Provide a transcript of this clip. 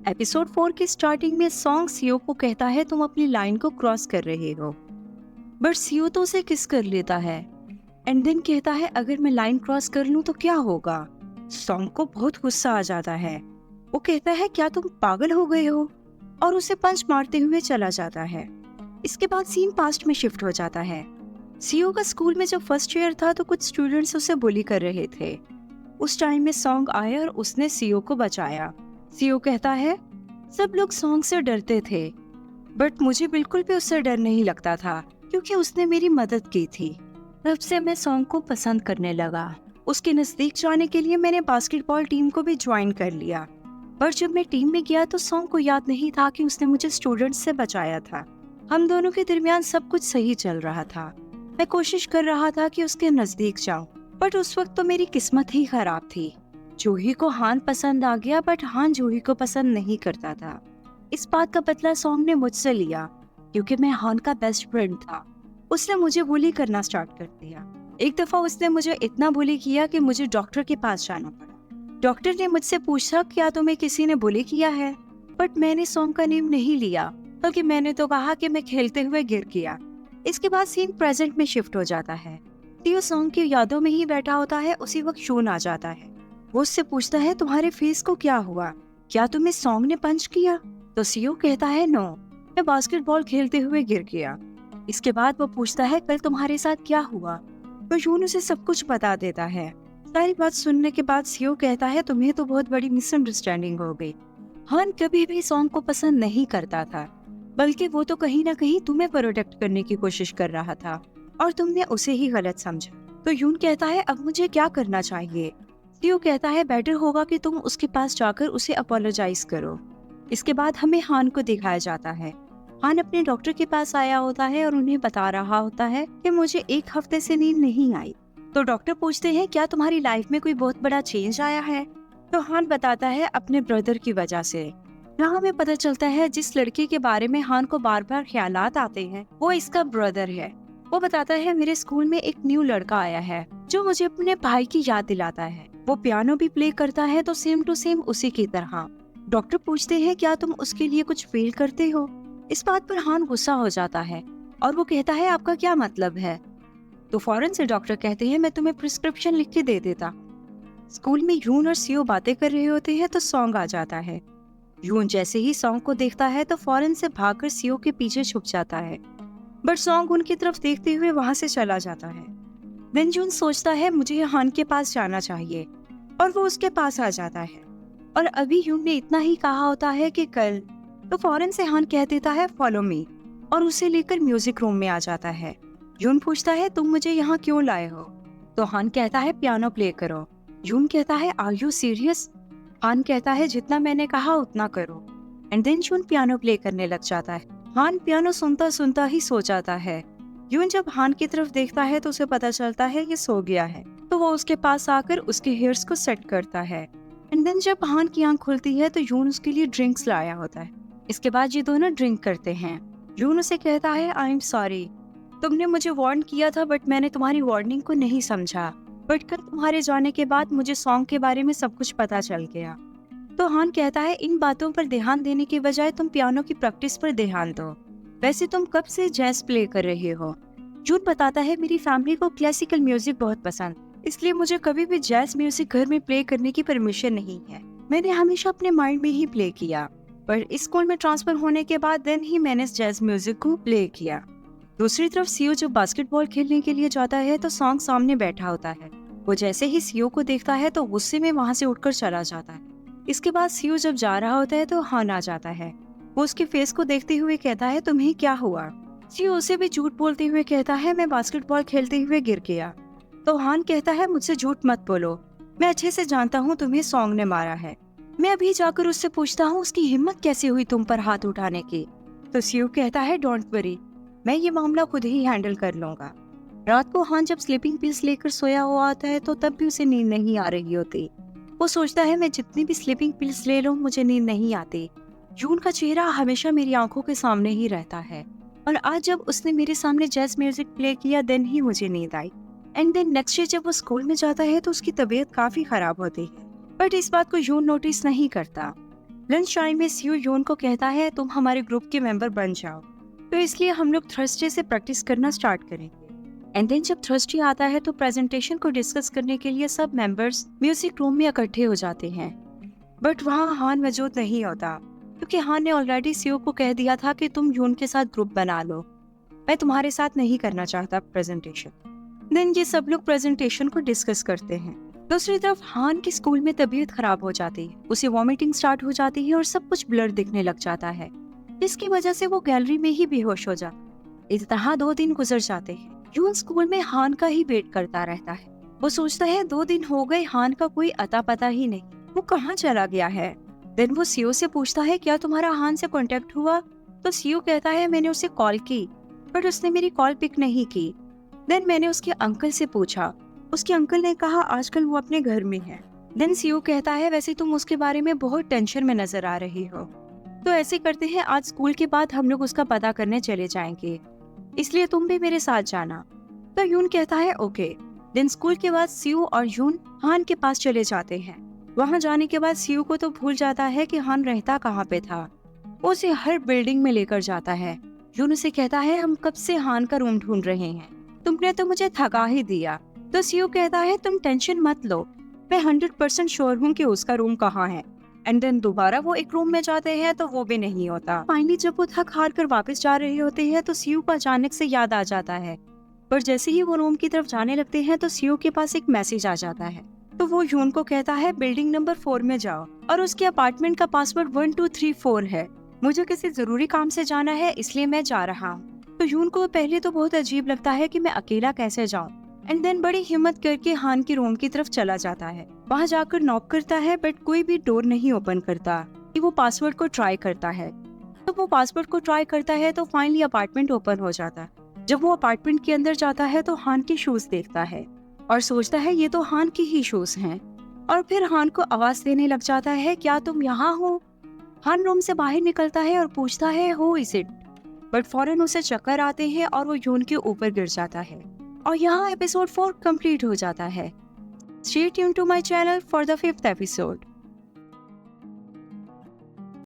Episode 4 की starting में song CO को कहता है तुम अपनी लाइन को क्रॉस कर रहे हो, बट सीओ तो उसे किस कर लेता है एंड देन कहता है अगर मैं लाइन क्रॉस कर लूं तो क्या होगा। सॉन्ग को बहुत गुस्सा आ जाता है। वो कहता है क्या तुम पागल हो गए हो और उसे पंच मारते हुए चला जाता है। इसके बाद सीन पास्ट में शिफ्ट हो जाता है। सीओ का स्कूल में जब फर्स्ट ईयर था तो कुछ स्टूडेंट्स उसे बुली कर रहे थे। उस टाइम में सॉन्ग आया और उसने सीओ को बचाया। सीओ कहता है सब लोग सॉन्ग से डरते थे, बट मुझे बिल्कुल भी उससे डर नहीं लगता था क्योंकि उसने मेरी मदद की थी। तब से मैं सॉन्ग को पसंद करने लगा। उसके नजदीक जाने के लिए मैंने बास्केटबॉल टीम को भी ज्वाइन कर लिया। पर जब मैं टीम में गया तो सॉन्ग को याद नहीं था कि उसने मुझे स्टूडेंट्स से बचाया था। हम दोनों के दरमियान सब कुछ सही चल रहा था। मैं कोशिश कर रहा था कि उसके नजदीक जाऊं, बट उस वक्त तो मेरी किस्मत ही खराब थी। जूही को हान पसंद आ गया, बट हान जूही को पसंद नहीं करता था। इस बात का बदला सॉन्ग ने मुझसे लिया क्योंकि मैं हान का बेस्ट फ्रेंड था। उसने मुझे बुली करना स्टार्ट कर दिया। एक दफा उसने मुझे इतना बुली किया कि मुझे डॉक्टर के पास जाना पड़ा। डॉक्टर ने मुझसे पूछा क्या तुम्हें किसी ने बुली किया है, बट मैंने सॉन्ग का नेम नहीं लिया, बल्कि मैंने तो कहा कि मैं खेलते हुए गिर गया। इसके बाद सीन प्रेजेंट में शिफ्ट हो जाता है। सीओ सॉन्ग की यादों में ही बैठा होता है। उसी वक्त शून आ जाता है। वो उससे पूछता है तुम्हारे फेस को क्या हुआ, क्या तुम्हें सॉन्ग ने पंच किया? तो सीओ कहता है नो, मैं बास्केटबॉल खेलते हुए गिर गया। इसके बाद वो पूछता है कल तुम्हारे साथ क्या हुआ, तो शून उसे सब कुछ बता देता है। सारी बात सुनने के बाद सीओ कहता है तुम्हें तो बहुत बड़ी मिसअंडरस्टैंडिंग हो गई। हान कभी भी सॉन्ग को पसंद नहीं करता था, बल्कि वो तो कहीं ना कहीं तुम्हें प्रोटेक्ट करने की कोशिश कर रहा था और तुमने उसे ही गलत समझा। तो यून कहता है अब मुझे क्या करना चाहिए? सीओ कहता है बेटर होगा कि तुम उसके पास जाकर उसे अपोलोजाइज करो। इसके बाद हमें हान को दिखाया जाता है। हान अपने डॉक्टर के पास आया होता है और उन्हें बता रहा होता है कि मुझे 1 हफ्ते से नींद नहीं आई। तो डॉक्टर पूछते हैं क्या तुम्हारी लाइफ में कोई बहुत बड़ा चेंज आया है? तो हान बताता है अपने ब्रदर की वजह से। यहाँ हमें पता चलता है जिस लड़के के बारे में हान को बार बार ख्यालात आते हैं वो इसका ब्रदर है। वो बताता है मेरे स्कूल में एक न्यू लड़का आया है जो मुझे अपने भाई की याद दिलाता है। वो पियानो भी प्ले करता है तो सेम टू सेम उसी की तरह। डॉक्टर पूछते हैं क्या तुम उसके लिए कुछ फील करते हो? इस बात पर हान गुस्सा हो जाता है और वो कहता है आपका क्या मतलब है? तो फौरन से डॉक्टर कहते हैं मैं तुम्हें प्रिस्क्रिप्शन लिख के दे देता। स्कूल में यून और सीओ बातें कर रहे होते हैं तो सॉन्ग आ जाता है। यून जैसे ही सॉन्ग को देखता है तो फौरन से भागकर सीओ के पीछे छुप जाता है, बट सॉन्ग उनकी तरफ देखते हुए वहां से चला जाता है। देन जून सोचता है मुझे हान के पास जाना चाहिए और वो उसके पास आ जाता है। और अभी यून ने इतना ही कहा होता है कि कल, तो फौरन से हान कह देता है फॉलो मी और उसे लेकर म्यूजिक रूम में आ जाता है। यून पूछता है तुम मुझे यहाँ क्यों लाए हो? तो हान कहता है पियानो प्ले करो। यून कहता है आर यू सीरियस? हान कहता है जितना मैंने कहा उतना करो। एंड देन यून पियानो प्ले करने लग जाता है। हान पियानो सुनता सुनता ही सो जाता है। यून जब हान की तरफ देखता है तो उसे पता चलता है ये सो गया है, तो वो उसके पास आकर उसके हेयर्स को सेट करता है। एंड देन जब हान की आंख खुलती है तो यून उसके लिए ड्रिंक्स लाया होता है। इसके बाद ये दोनों ड्रिंक करते हैं। यून उसे कहता है आई एम सॉरी, तुमने मुझे वार्न किया था बट मैंने तुम्हारी वार्निंग को नहीं समझा, बट कल तुम्हारे जाने के बाद मुझे सॉन्ग के बारे में सब कुछ पता चल गया। तो हान कहता है इन बातों पर ध्यान देने के बजाय तुम पियानो की प्रैक्टिस पर ध्यान दो। वैसे तुम कब से जैज प्ले कर रहे हो? जून बताता है मेरी फैमिली को क्लासिकल म्यूजिक बहुत पसंद, इसलिए मुझे कभी भी जैज म्यूजिक घर में प्ले करने की परमिशन नहीं है। मैंने हमेशा अपने माइंड में ही प्ले किया, पर इस स्कूल में ट्रांसफर होने के बाद देन ही मैंने जैज म्यूजिक को प्ले किया। दूसरी तरफ सीओ जब बास्केटबॉल खेलने के लिए जाता है तो सॉन्ग सामने बैठा होता है। वो जैसे ही सीओ को देखता है तो गुस्से में वहाँ से उठकर चला जाता है। इसके बाद सीओ जब जा रहा होता है तो हान आ जाता है। वो उसके फेस को देखते हुए कहता है तुम्हें क्या हुआ? सीओ उसे भी झूठ बोलते हुए कहता है मैं बास्केटबॉल खेलते हुए गिर गया। तो हान कहता है मुझसे झूठ मत बोलो, मैं अच्छे से जानता हूँ तुम्हें सॉन्ग ने मारा है। मैं अभी जाकर उससे पूछता हूँ उसकी हिम्मत कैसे हुई तुम पर हाथ उठाने की। तो सीओ कहता है डोंट वरी, मैं ये मामला खुद ही हैंडल कर लूंगा। रात को हान जब स्लीपिंग पिल्स लेकर सोया हुआ आता है तो तब भी उसे नींद नहीं आ रही होती। वो सोचता है मैं जितनी भी स्लीपिंग पिल्स ले लूं मुझे नींद नहीं आती। जून का चेहरा हमेशा मेरी आंखों के सामने ही रहता है और आज जब उसने मेरे सामने जैज म्यूजिक प्ले किया देन ही मुझे नींद आई। एंड देन नेक्स्ट डे जब वो स्कूल में जाता है तो उसकी तबीयत काफी खराब होती है, बट इस बात को जून नोटिस नहीं करता। लंच टाइम में सीयू यून को कहता है तुम हमारे ग्रुप के मेंबर बन जाओ, तो इसलिए हम लोग थर्सडे से प्रैक्टिस करना स्टार्ट करेंगे। एंड देन जब थर्सडे आता है तो प्रेजेंटेशन को डिस्कस करने के लिए सब मेंबर्स म्यूजिक रूम में इकट्ठे हो जाते हैं। बट वहाँ हान मौजूद नहीं होता, क्योंकि हान ने ऑलरेडी सीयू को कह दिया था कि तुम यून के साथ ग्रुप बना लो, मैं तुम्हारे साथ नहीं करना चाहता प्रेजेंटेशन। देन ये सब लोग प्रेजेंटेशन को डिस्कस करते हैं। दूसरी तरफ हान की स्कूल में तबीयत खराब हो जाती है, उसे वॉमिटिंग स्टार्ट हो जाती है और सब कुछ ब्लर दिखने लग जाता है, इसकी वजह से वो गैलरी में ही बेहोश हो जाता। इस तरह 2 दिन गुजर जाते हैं। यून स्कूल में हान का ही वेट करता रहता है। वो सोचता है 2 दिन हो गए, हान का कोई अता पता ही नहीं, वो कहाँ चला गया है। देन वो सीयू से पूछता है क्या तुम्हारा हान से कांटेक्ट हुआ, तो सीयू कहता है मैंने उसे कॉल की बट उसने मेरी कॉल पिक नहीं की। देन मैंने उसके अंकल से पूछा, उसके अंकल ने कहा आजकल वो अपने घर में है। देन सीयू कहता है वैसे तुम उसके बारे में बहुत टेंशन में नजर आ रही हो, तो ऐसे करते हैं आज स्कूल के बाद हम लोग उसका पता करने चले जाएंगे, इसलिए तुम भी मेरे साथ जाना। तो यून कहता है ओके। देन स्कूल के बाद सीयू और यून हान के पास चले जाते हैं। वहाँ जाने के बाद सीयू को तो भूल जाता है कि हान रहता कहाँ पे था। वो उसे हर बिल्डिंग में लेकर जाता है। यून उसे कहता है हम कब से हान का रूम ढूंढ रहे हैं, तुमने तो मुझे थका ही दिया। तो सीयू कहता है तुम टेंशन मत लो, मैं 100% श्योर हूँ कि उसका रूम कहाँ है। एंड देन दोबारा वो एक रूम में जाते हैं तो वो भी नहीं होता। फाइनली जब वो थक हार कर वापस जा रहे होते हैं तो सीयू को अचानक से याद आ जाता है। पर जैसे ही वो रूम की तरफ जाने लगते हैं तो सीयू के पास एक मैसेज आ जाता है। तो वो यून को कहता है बिल्डिंग नंबर 4 में जाओ और उसके अपार्टमेंट का पासवर्ड 1234 है। मुझे किसी जरूरी काम से जाना है इसलिए मैं जा रहा हूँ। तो यून को पहले तो बहुत अजीब लगता है कि मैं अकेला कैसे जाऊँ। एंड देन बड़ी हिम्मत करके हान की रूम की तरफ चला जाता है। वहाँ जाकर नॉक करता है बट कोई भी डोर नहीं ओपन करता। कि वो पासवर्ड को ट्राई करता है। तो वो पासवर्ड को ट्राई करता है तो फाइनली अपार्टमेंट ओपन हो जाता है। जब वो अपार्टमेंट के अंदर जाता है तो हान के शूज देखता है और सोचता है ये तो हान की ही शूज हैं। और फिर हान को आवाज देने लग जाता है क्या तुम यहाँ हो। हान रूम से बाहर निकलता है और पूछता है हो इज इट, बट फौरन उसे चक्कर आते हैं और वो यून के ऊपर गिर जाता है। और यहाँ एपिसोड 4 कंप्लीट हो जाता है। Stay tuned to my channel for the 5th episode.